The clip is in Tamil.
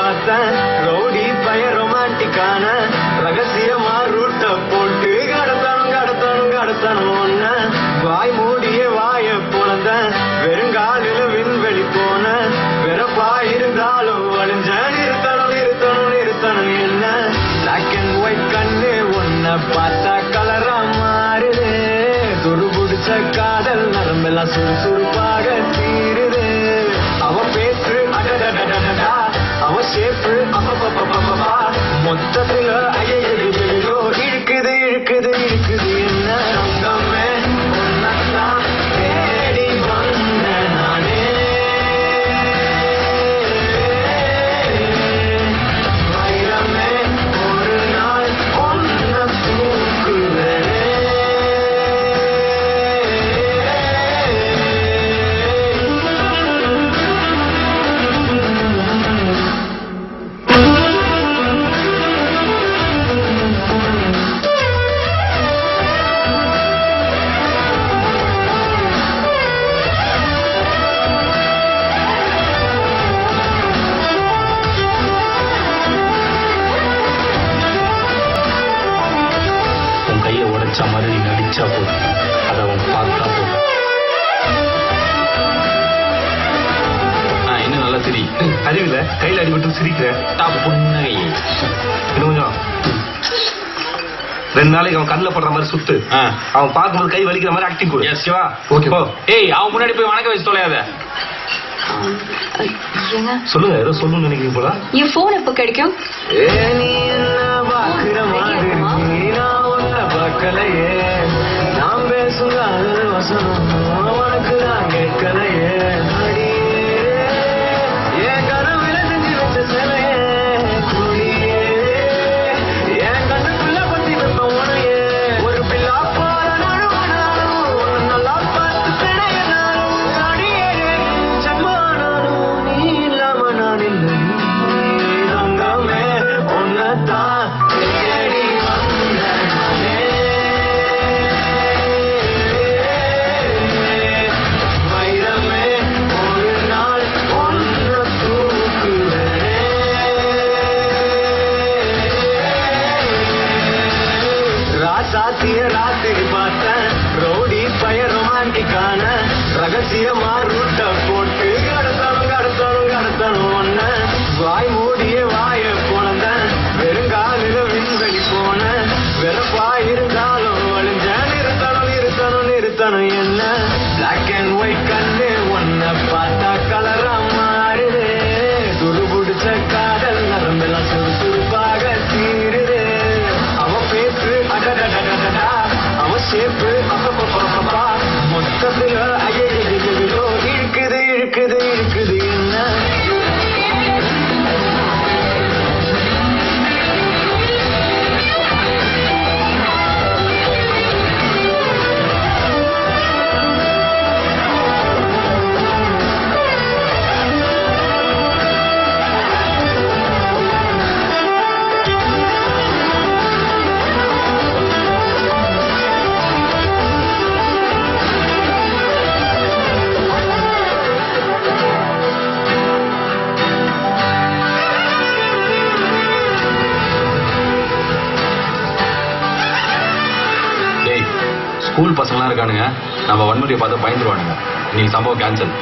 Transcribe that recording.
பார்த்தேன் ரவுடி பய ரொமான்டிக்கான ரகசியமா ரூட்ட போட்டு கடத்தணும் ஒன்ன வாய் மூடிய வாய பொழந்த வெறுங்காலில விண்வெளி போன வெறப்பா இருந்தாலும் வழிஞ்ச நிறுத்தணும் என்ன பிளாக் அண்ட் ஒயிட் கண்ணு ஒன்ன பார்த்தா கலரா மாறுது துருபுடிச்ச காதல் நரம்பெல்லாம் சுறுசுறுப்பாக தீருது அவ பேசு அடடடடடா அவ ஷேப்பு அப்பப்பப்பப்பப்பா மொத்தத்துல ஐயோ இழுக்குது என்ன ரங்கமே ஒன்னத்தான் தேடி வந்த நானே வைரமே ஒரு நாள் ஒன்ன தூக்குவேனே கையை உடைச்சா மாதிரி நடிச்சா போதும் அதை அவன் பார்த்தா போதும். இன்னும் நல்லா சிரி. அறிவில கையில் அடிபட்டு சிரிக்கிற புன்னகை இன்னும் கொஞ்சம் 2 நாளைக்கு அவன் கண்ணில் படுற மாதிரி சுத்து. அவன் பார்க்கும்போது கை வலிக்கிற மாதிரி ஆக்டிங் கொடு. ஓகேவா? ஓகேவா? ஏய் அவன் முன்னாடி போய் வணக்கம் வச்சு தொலையாத. சொல்லுங்க ஏதோ சொல்லணும்னு நினைக்கிறீங்க போல. என் போன் எப்ப கிடைக்கும்? பார்க்கலையே நாம் பேசுங்க வசனம் உனக்கு நான் கேட்கலையே என் கனவுல செஞ்சு வச்ச சிலையே குடியே என் கண்ணுக்குள்ள பத்தி வைப்ப உனையே ஒரு பிள்ளா போல நழுவனாலும் நல்லா பார்த்து பிணையனாலும் அடியே செம்மானாலும் நீ இல்லாம நான் இல்லை ரங்கமே ஒன்னதான் தேடி வந்த நானே வைரமே ஒரு நாள் ஒன்ன தூக்குவேனே ராசாத்திய ராத்திரி பார்த்தேன் ரவுடி பய ரொமான்டிக்கான ரகசியமா ரூட்ட போட்டு கடத்தணும் ஒன்ன வாய் மூடிய வாய பொழந்த வெறுங்காலில விண்வெளி போன வெறப்பா இருந்தாலும் வழிஞ்ச நிறுத்தணும் என்ன பிளாக் அண்ட் ஒயிட் கண்ணு ஒன்ன பார்த்தா கலரா மாறுது துருபுடிச்ச காதல் நரம்பெல்லாம் சுறுசுறுப்பாக தீருது அவ பேசு அடடடடடா அவ ஷேப்பு அப்பப்பப்பப்பா மொத்தத்துல ஐயோ இழுக்குது என்ன ஸ்கூல் பசங்களாம் இருக்கானுங்க, நம்ம வன்முறையை பார்த்து பயந்துருவானுங்க. நீ சம்பவம் கேன்சல்.